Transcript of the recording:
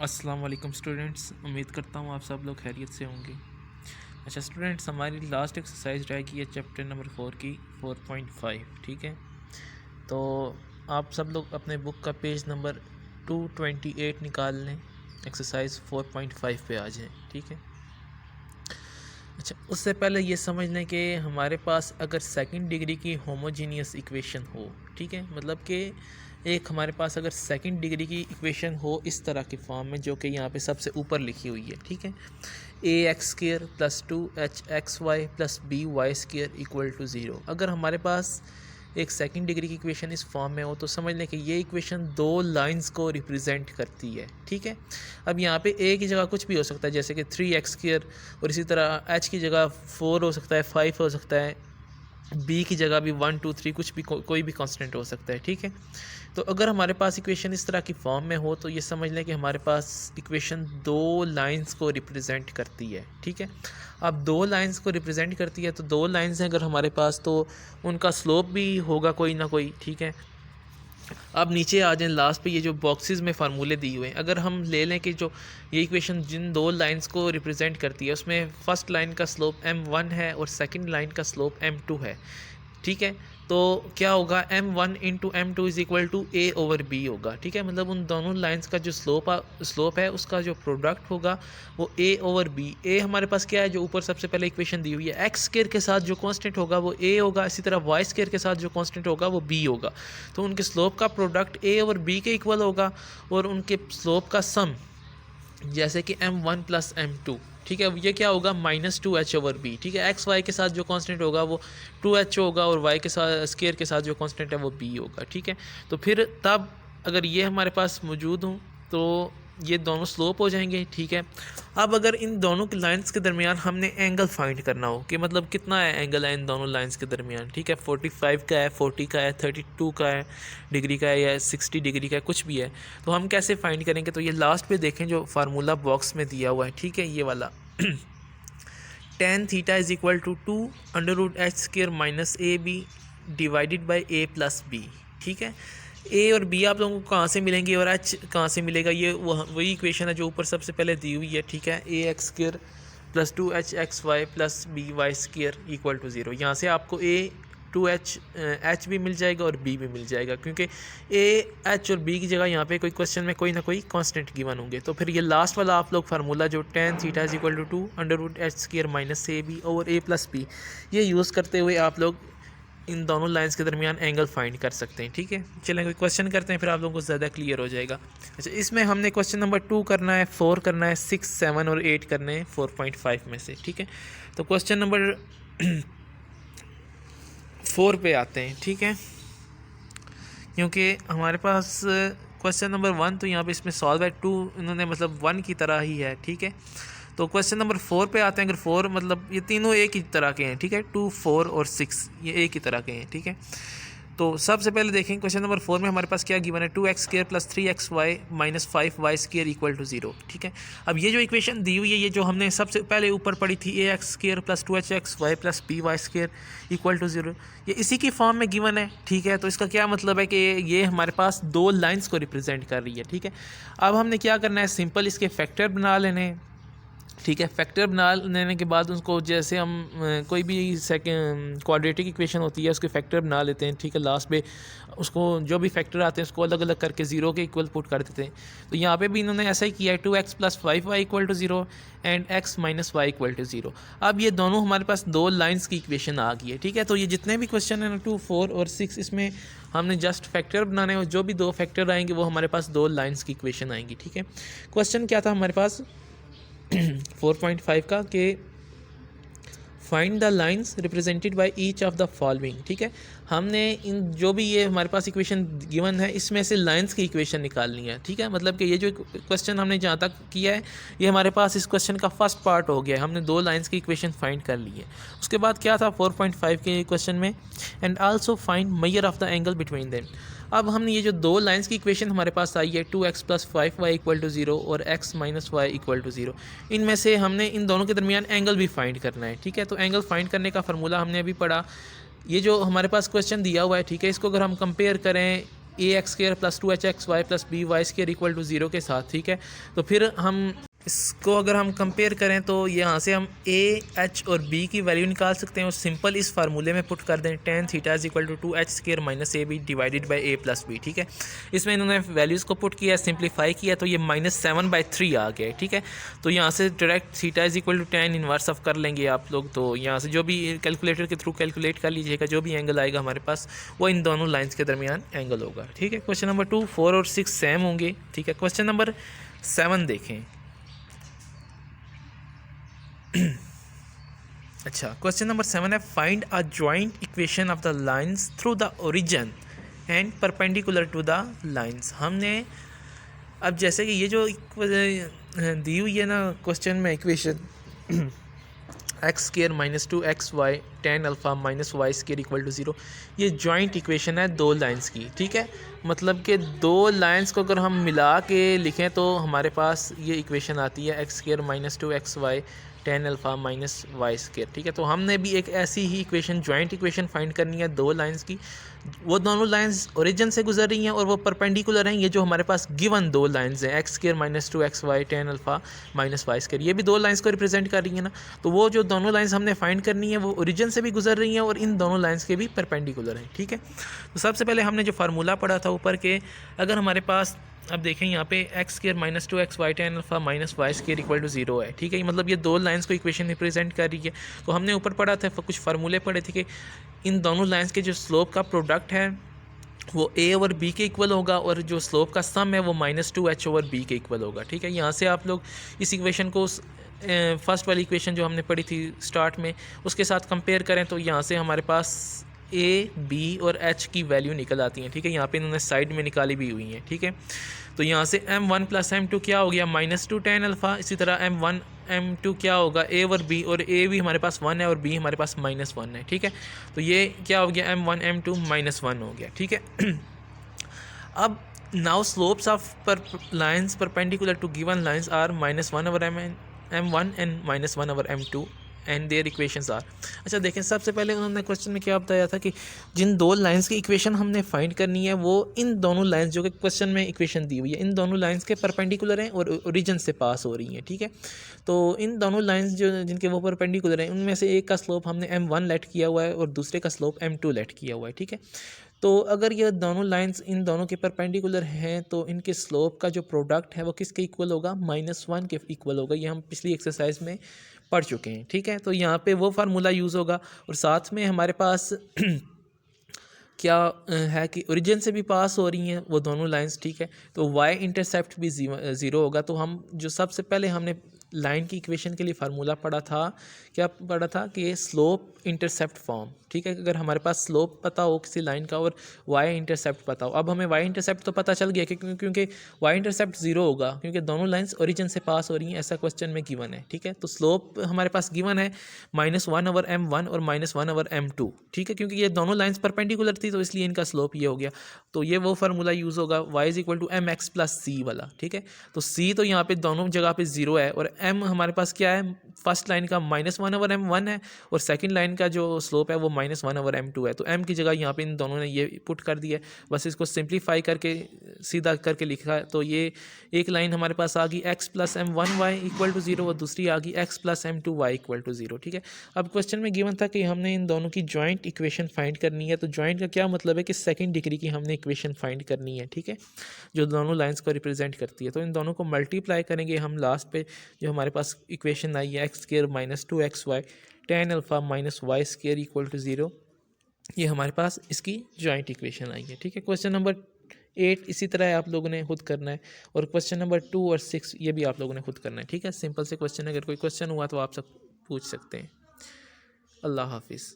अस्सलाम वालेकुम स्टूडेंट्स, उम्मीद करता हूँ आप सब लोग खैरियत से होंगे। अच्छा स्टूडेंट्स, हमारी लास्ट एक्सरसाइज रहेगी है चैप्टर नंबर 4 की 4.5। ठीक है, तो आप सब लोग अपने बुक का पेज नंबर 228 निकाल लें, एक्सरसाइज 4.5 पे आ जाएं। ठीक है। अच्छा, उससे पहले ये समझ लें कि हमारे पास अगर सेकंड डिग्री की होमोजीनियस इक्वेशन हो, ठीक है, मतलब कि एक हमारे पास अगर सेकंड डिग्री की इक्वेशन हो इस तरह की फॉर्म में, जो कि यहाँ पे सबसे ऊपर लिखी हुई है, ठीक है, A X square plus 2h(xy) plus B Y square equal to 0। अगर हमारे पास एक सेकंड डिग्री की इक्वेशन इस फॉर्म में हो तो समझ लें कि ये इक्वेशन दो लाइंस को रिप्रेजेंट करती है। ठीक है, अब यहाँ पे ए की जगह कुछ भी हो सकता है, जैसे कि 3x2, और इसी तरह एच की जगह 4 हो सकता है, 5 हो सकता है, बी की जगह भी 1 2 3 कुछ भी कोई भी कांस्टेंट हो सकता है। ठीक है, तो अगर हमारे पास इक्वेशन इस तरह की फॉर्म में हो तो ये समझ लें कि हमारे पास इक्वेशन दो लाइंस को रिप्रेजेंट करती है। ठीक है, अब दो लाइंस को रिप्रेजेंट करती है तो दो लाइंस हैं अगर हमारे पास, तो उनका स्लोप भी होगा कोई ना कोई। ठीक है, अब नीचे आ जाएं, लास्ट पे ये जो बॉक्सेस में फार्मूले दिए हुए हैं, अगर हम ले लें कि जो ये इक्वेशन जिन दो लाइंस को रिप्रेजेंट करती है उसमें फर्स्ट लाइन का स्लोप m1 है और सेकंड लाइन का स्लोप m2 है। ठीक है, तो क्या होगा, m1 into m2 is equal to a over b होगा। ठीक है, मतलब उन दोनों लाइंस का जो स्लोप है उसका जो प्रोडक्ट होगा वो a ओवर b। a हमारे पास क्या है, जो ऊपर सबसे पहले इक्वेशन दी हुई है, एक्स स्क्वायर के साथ जो कांस्टेंट होगा वो a होगा, इसी तरह वाई स्क्वायर के साथ जो कांस्टेंट होगा वो b होगा। तो उनके स्लोप का प्रोडक्ट a ओवर b के इक्वल होगा, और उनके स्लोप का सम जैसे कि m1 प्लस m2। ठीक है, ये क्या होगा, -2h ओवर बी। ठीक है, एक्स वाई के साथ जो कांस्टेंट होगा वो 2h होगा, और वाई के साथ स्केयर के साथ जो कांस्टेंट है वो b होगा। ठीक है, तो फिर तब अगर ये हमारे पास मौजूद हो तो ये दोनों स्लोप हो जाएंगे। ठीक है, अब अगर इन दोनों की लाइंस के दरमियान हमने एंगल फाइंड करना हो कि मतलब कितना है एंगल है इन दोनों लाइंस के दरमियान, ठीक है, 45 का है, 40 का है, 32 का है डिग्री का है, या 60 डिग्री का है, कुछ भी है, तो हम कैसे फाइंड करेंगे। तो ये लास्ट पे देखें जो फार्मूला बॉक्स में दिया हुआ है, ठीक है, ये वाला tan theta is equal to 2√h² minus a b divided by a plus b. ठीक है, ए और बी आप लोगों को कहाँ से मिलेंगे और एच कहाँ से मिलेगा, ये वही इक्वेशन है जो ऊपर सबसे पहले दी हुई है। ठीक है, A X square plus 2h(xy) plus B Y square equal to 0। यहाँ से आपको एच भी मिल जाएगा और बी भी मिल जाएगा, क्योंकि ए एच और बी की जगह यहाँ पे कोई क्वेश्चन में कोई ना कोई कांस्टेंट गिवन होंगे। तो फिर ये लास्ट वाला आप लोग फार्मूला जो tan theta is equal to 2√h² minus a b over a plus b, ये यूज़ करते हुए आप लोग इन दोनों लाइंस के दरमियान एंगल फाइंड कर सकते हैं। ठीक है, चलें कोई क्वेश्चन करते हैं, फिर आप लोगों को ज़्यादा क्लियर हो जाएगा। अच्छा, इसमें हमने क्वेश्चन नंबर 2 करना है, 4 करना है, 6 7 और 8 करने हैं 4.5 में से। ठीक है, तो क्वेश्चन नंबर 4 पे आते हैं। ठीक है, क्योंकि हमारे पास क्वेश्चन नंबर 1 तो यहाँ पे इसमें सॉल्व है, 2 इन्होंने मतलब 1 की तरह ही है। ठीक है, तो क्वेश्चन नंबर 4 पे आते हैं। अगर 4 मतलब ये तीनों एक ही तरह के हैं, ठीक है, 2 4 और 6 ये एक ही तरह के हैं। ठीक है, तो सबसे पहले देखें क्वेश्चन नंबर 4 में हमारे पास क्या गिवन है, 2x² plus 3xy minus 5y² equal to 0। ठीक है, अब ये जो इक्वेशन दी हुई है, ये जो हमने सबसे पहले ऊपर पढ़ी थी, ax² plus 2hxy plus by² equal to 0, ये इसी की फॉर्म में गिवन है। ठीक है, तो इसका क्या मतलब है कि ये हमारे पास दो लाइंस को रिप्रेजेंट कर रही है। ठीक है, अब हमने क्या करना है, सिंपल इसके फैक्टर बना लेने हैं। ठीक है, फैक्टर बना लेने के बाद उसको जैसे हम कोई भी सेकंड क्वाड्रेटिक इक्वेशन होती है उसके फैक्टर बना लेते हैं। ठीक है, लास्ट में उसको जो भी फैक्टर आते हैं उसको अलग अलग करके 0 के इक्वल पुट कर देते हैं। तो यहाँ पे भी इन्होंने ऐसा ही किया है, 2x plus 5y equal to 0 and x minus y equal to 0। अब ये दोनों हमारे पास दो लाइंस की इक्वेशन आ गई है। ठीक है, तो ये जितने भी क्वेश्चन हैं ना 2 4 और 6, इसमें हमने जस्ट फैक्टर बनाने और जो भी दो फैक्टर आएंगे वो हमारे पास दो लाइंस की इक्वेशन आएंगी। ठीक है, क्वेश्चन क्या था हमारे पास 4.5 का, कि find the lines represented by each of the following. ठीक है, हमने इन जो भी ये हमारे पास इक्वेशन गिवन है इसमें से लाइंस की इक्वेशन निकालनी है। ठीक है, मतलब कि ये जो क्वेश्चन हमने जहाँ तक किया है ये हमारे पास इस क्वेश्चन का फर्स्ट पार्ट हो गया है, हमने दो लाइंस की इक्वेशन फाइंड कर ली है। उसके बाद क्या था 4.5 के क्वेश्चन में, and also find measure of the angle between them. अब हमने ये जो दो लाइंस की इक्वेशन हमारे पास आई है, 2x plus 5y equal to 0 और x minus y equal to 0, इनमें से हमने इन दोनों के दरमियान एंगल भी फाइंड करना है। ठीक है, तो एंगल फाइंड करने का फार्मूला हमने अभी पढ़ा, ये जो हमारे पास क्वेश्चन दिया हुआ है, ठीक है, इसको अगर हम कंपेयर करें A X square plus 2hxy plus B Y square equal to 0 के साथ, ठीक है। तो फिर हम इसको अगर हम कंपेयर करें तो यहाँ से हम ए एच और बी की वैल्यू निकाल सकते हैं और सिंपल इस फार्मूले में पुट कर दें tan theta is equal to 2h square minus a b divided by a plus b, ठीक है। इसमें इन्होंने वैल्यूज़ को पुट किया, सिंप्लीफाई किया, तो ये -7/3 आ गया, ठीक है। तो यहाँ से direct theta is equal to tan inverse of कर लेंगे आप लोग। तो यहाँ से जो भी कैलकुलेटर के थ्रू कैलकुलेट कर लीजिएगा, जो भी एंगल आएगा हमारे पास वो इन दोनों लाइन्स के दरमियान एंगल होगा, ठीक है। क्वेश्चन नंबर 2, 4 और 6 सेम होंगे, ठीक है। क्वेश्चन नंबर 7 देखें। अच्छा, क्वेश्चन नंबर 7 है find a joint equation of the lines through the origin and perpendicular to the lines. हमने अब जैसे कि ये जो दी हुई है ना क्वेश्चन में equation x square minus 2xy tan alpha minus y square equal to 0, ये जॉइंट इक्वेशन है दो लाइंस की, ठीक है। मतलब कि दो लाइंस को अगर हम मिला के लिखें तो हमारे पास ये इक्वेशन आती है x square minus 2xy tan alpha minus y square, ठीक है। तो हमने भी एक ऐसी ही इक्वेशन जॉइंट इक्वेशन फाइंड करनी है दो लाइंस की। वो दोनों लाइंस ओरिजिन से गुजर रही हैं और वो परपेंडिकुलर हैं। ये जो हमारे पास गिवन दो लाइंस हैं x square minus 2xy tan alpha minus y square, ये भी दो लाइंस को रिप्रेजेंट कर रही है ना। तो वो जो दोनों लाइंस हमने फाइंड करनी है वो ओरिजिन से भी गुजर रही हैं और इन दोनों लाइंस के भी परपेंडिकुलर हैं, ठीक है। तो सबसे पहले हमने जो फार्मूला पढ़ा था ऊपर के, अगर हमारे पास अब देखें यहाँ पे x square minus 2xy tan alpha minus y square equal to 0 है, ठीक है। मतलब ये दो लाइंस को इक्वेशन रिप्रेजेंट कर रही है। तो हमने ऊपर पढ़ा था, कुछ फार्मूले पढ़े थे कि इन दोनों लाइंस के जो स्लोप का प्रोडक्ट है वो a ओवर b के इक्वल होगा और जो स्लोप का सम है वो -2h ओवर b के इक्वल होगा, ठीक है। यहाँ से आप लोग इस इक्वेशन को फर्स्ट वाली इक्वेशन जो हमने पढ़ी थी स्टार्ट में उसके साथ कंपेयर करें तो यहाँ से हमारे पास a, b और h की वैल्यू निकल आती हैं, ठीक है। यहाँ पे इन्होंने साइड में निकाली भी हुई हैं, ठीक है। तो यहाँ से m1 प्लस m2 क्या हो गया -2 tan अल्फ़ा। इसी तरह m1 m2 क्या होगा a ओवर b, और a भी हमारे पास 1 है और b हमारे पास -1 है, ठीक है। तो ये क्या हो गया m1 m2 -1 हो गया, ठीक है। अब now slopes of lines perpendicular to given lines are -1 over m1 and -1 over m2 and their equations are. अच्छा देखें, सबसे पहले उन्होंने क्वेश्चन में क्या बताया था कि जिन दो लाइंस की इक्वेशन हमने फाइंड करनी है वो इन दोनों लाइंस जो कि क्वेश्चन में इक्वेशन दी हुई है इन दोनों लाइंस के परपेंडिकुलर हैं और ओरिजिन से पास हो रही हैं, ठीक है। तो इन दोनों लाइंस जो जिनके वो परपेंडिकुलर हैं उनमें से एक का स्लोप हमने m1 लेट किया हुआ है और दूसरे का स्लोप m2 लेट किया हुआ है, ठीक है। तो अगर ये दोनों लाइंस इन दोनों के परपेंडिकुलर हैं तो इनके स्लोप का जो प्रोडक्ट है वो किसके इक्वल होगा, -1 के इक्वल होगा। ये हम पिछली एक्सरसाइज में पढ़ चुके हैं, ठीक है। तो यहाँ पे वो फार्मूला यूज़ होगा और साथ में हमारे पास क्या है कि ओरिजिन से भी पास हो रही हैं वो दोनों लाइंस, ठीक है। तो वाई इंटरसेप्ट भी 0 होगा। तो हम जो सबसे पहले हमने लाइन की इक्वेशन के लिए फार्मूला पढ़ा था, क्या पढ़ा था कि स्लोप इंटरसेप्ट फॉर्म, ठीक है। अगर हमारे पास स्लोप पता हो किसी लाइन का और वाई इंटरसेप्ट पता हो, अब हमें वाई इंटरसेप्ट तो पता चल गया क्योंकि वाई इंटरसेप्ट 0 होगा क्योंकि दोनों लाइंस ओरिजिन से पास हो रही हैं, ऐसा क्वेश्चन में गिवन है, ठीक है। तो स्लोप हमारे पास गिवन है -1 ओवर m1 और -1 ओवर m2, ठीक है। क्योंकि ये दोनों लाइंस परपेंडिकुलर थी तो इसलिए इनका स्लोप ये हो गया। तो ये वो फार्मूला यूज़ होगा y is equal to mx plus c वाला, ठीक है। तो c तो यहाँ पे दोनों जगह पे 0 है और m हमारे पास क्या है, फर्स्ट लाइन का -1 ओवर m1 है और सेकंड लाइन का जो स्लोप है वो -1 ओवर m2 है। तो m की जगह यहाँ पे इन दोनों ने ये पुट कर दिया है, बस इसको सिंप्लीफाई करके सीधा करके लिखा है। तो ये एक लाइन हमारे पास आ गई x plus m1y equal to 0 और दूसरी आ गई x plus m2y equal to 0, ठीक है। अब क्वेश्चन में गिवन था कि हमने इन दोनों की जॉइंट इक्वेशन फाइंड करनी है। तो जॉइंट का क्या मतलब है कि सेकंड डिग्री की हमने इक्वेशन फाइंड करनी है, ठीक है, जो दोनों लाइंस को रिप्रेजेंट करती है। तो इन दोनों को मल्टीप्लाई करेंगे हम, लास्ट पे जो हमारे पास इक्वेशन आई है x square minus 2xy tan alpha minus y square equal to 0, ये हमारे पास इसकी जॉइंट इक्वेशन आई है, ठीक है। क्वेश्चन नंबर 8 इसी तरह आप लोगों ने खुद करना है और क्वेश्चन नंबर 2 और 6 ये भी आप लोगों ने खुद करना है, ठीक है। सिंपल से क्वेश्चन, अगर कोई क्वेश्चन हुआ तो आप सब पूछ सकते हैं। अल्लाह हाफिज़।